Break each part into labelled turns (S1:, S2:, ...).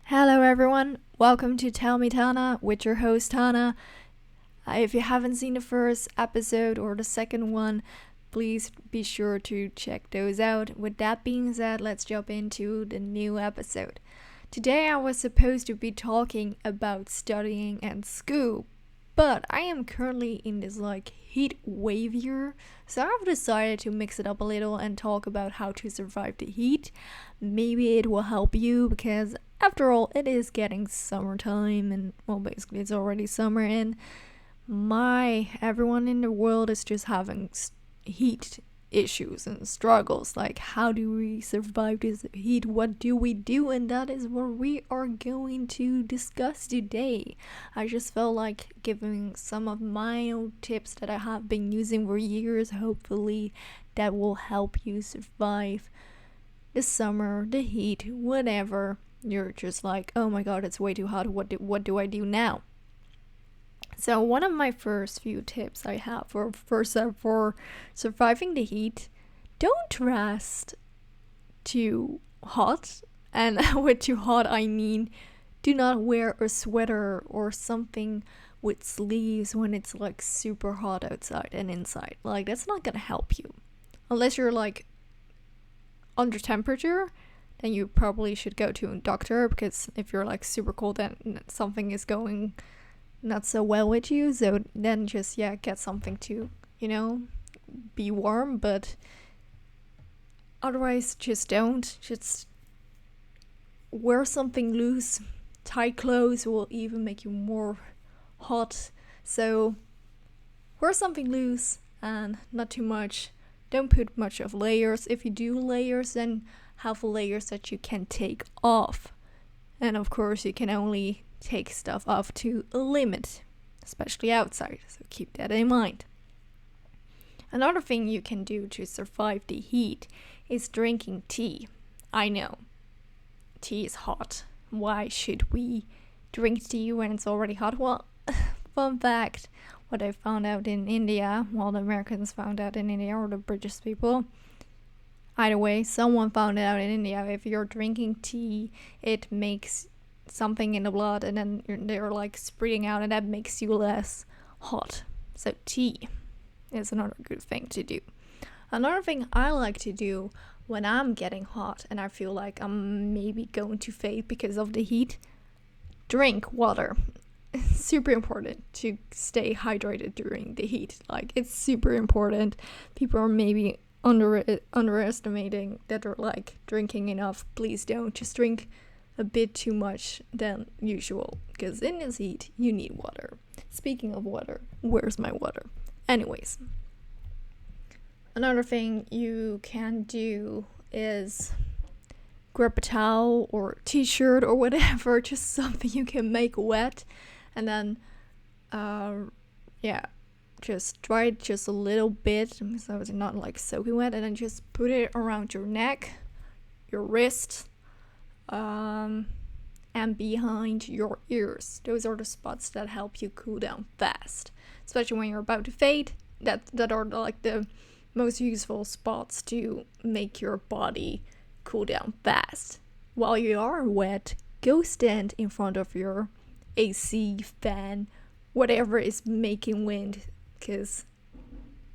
S1: Hello everyone, welcome to Tell Me Tana with your host Tana. If you haven't seen the first episode or the second one, please be sure to check those out. With that being said, let's jump into the new episode. Today I was supposed to be talking about studying and school, but I am currently in this heat wave year, so I've decided to mix it up a little and talk about how to survive the heat. Maybe it will help you because after all, it is getting summertime and basically it's already summer and everyone in the world is just having heat issues and struggles. Like, how do we survive this heat? What do we do? And that is what we are going to discuss today. I just felt like giving some of my own tips that I have been using for years. Hopefully that will help you survive the summer, the heat, whatever. You're just like, oh my god, it's way too hot. What do I do now? So one of my first few tips I have for surviving the heat: don't rest too hot. And with too hot, I mean do not wear a sweater or something with sleeves when it's super hot outside and inside. That's not gonna help you unless you're under temperature. Then you probably should go to a doctor, because if you're super cold, then something is going not so well with you. So then just get something to be warm, but otherwise just wear something loose. Tight clothes will even make you more hot, so wear something loose and not too much. Don't put much of layers. If you do layers, then have layers that you can take off. And of course, you can only take stuff off to a limit, especially outside, so keep that in mind. Another thing you can do to survive the heat is drinking tea. I know, tea is hot. Why should we drink tea when it's already hot? Well, fun fact, what I found out in India, the Americans found out in India, or the British people, either way, someone found out in India, if you're drinking tea, it makes something in the blood, and then they're spreading out, and that makes you less hot. So tea is another good thing to do. Another thing I like to do when I'm getting hot and I feel like I'm maybe going to fade because of the heat: drink water. It's super important to stay hydrated during the heat. It's super important. People are maybe underestimating that they're drinking enough. Please don't. Just drink a bit too much than usual, because in this heat you need water. Speaking of water, where's my water? Anyways, another thing you can do is grab a towel or t-shirt or whatever, just something you can make wet, and then just dry it just a little bit so it's not soaking wet, and then just put it around your neck, your wrist, and behind your ears. Those are the spots that help you cool down fast, especially when you're about to fade. That are the most useful spots to make your body cool down fast. While you are wet, go stand in front of your AC, fan, whatever is making wind, because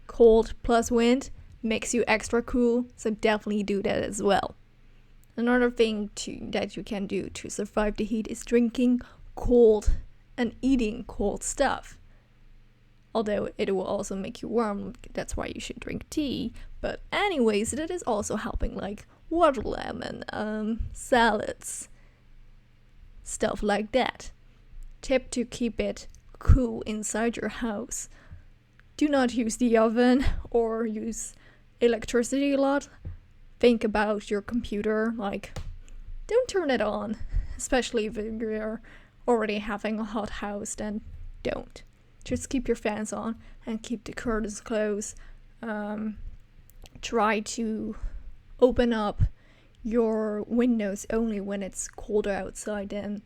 S1: cold plus wind makes you extra cool, so definitely do that as well. Another thing that you can do to survive the heat is drinking cold and eating cold stuff. Although it will also make you warm, that's why you should drink tea. But anyways, that is also helping, water lemon, salads, stuff like that. Tip to keep it cool inside your house: do not use the oven or use electricity a lot. Think about your computer, don't turn it on, especially if you're already having a hot house. Then don't. Just keep your fans on and keep the curtains closed. Try to open up your windows only when it's colder outside than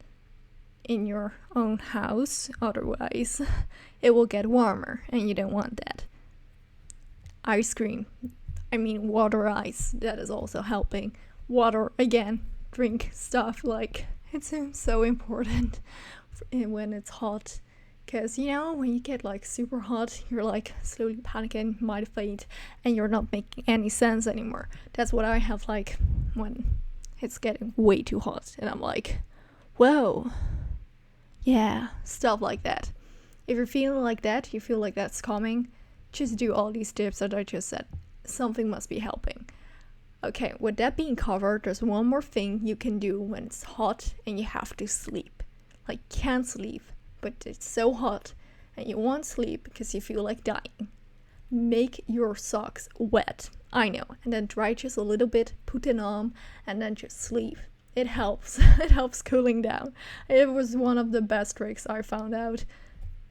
S1: in your own house. Otherwise, it will get warmer, and you don't want that. Water ice, that is also helping. Water, again, drink stuff It's so important when it's hot. Because, you know, when you get like super hot, you're like slowly panicking, might faint, and you're not making any sense anymore. That's what I have like when it's getting way too hot. And I'm like, whoa, yeah, stuff like that. If you're feeling like that, you feel like that's coming, just do all these tips that I just said. Something must be helping. Okay, with that being covered, there's one more thing you can do when it's hot and you have to sleep. Like, can't sleep, but it's so hot and you won't sleep because you feel like dying. Make your socks wet. I know. And then dry just a little bit, put them on, and then just sleep. It helps. It helps cooling down. It was one of the best tricks I found out.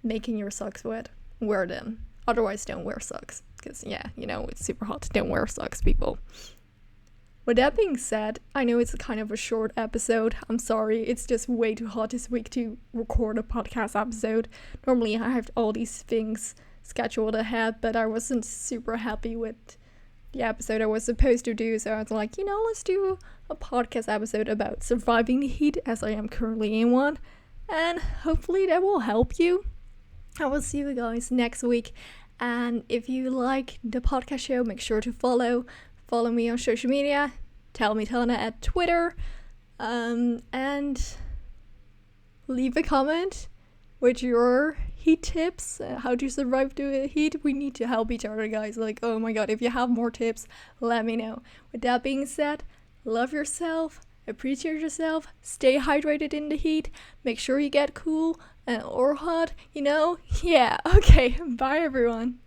S1: Making your socks wet. Wear them. Otherwise, don't wear socks. Because, yeah, you know, it's super hot. Don't wear socks, people. With that being said, I know it's kind of a short episode. I'm sorry, it's just way too hot this week to record a podcast episode. Normally I have all these things scheduled ahead, but I wasn't super happy with the episode I was supposed to do, so I was like, you know, let's do a podcast episode about surviving the heat, as I am currently in one, and hopefully that will help you. I will see you guys next week, and if you like the podcast show, make sure to follow me on social media, Tell Me Tana at Twitter, and leave a comment with your heat tips, how to survive the heat. We need to help each other, guys. Like, oh my god, if you have more tips, let me know. With that being said, love yourself, appreciate yourself, stay hydrated in the heat, make sure you get cool or hot, you know? Yeah, okay, bye everyone.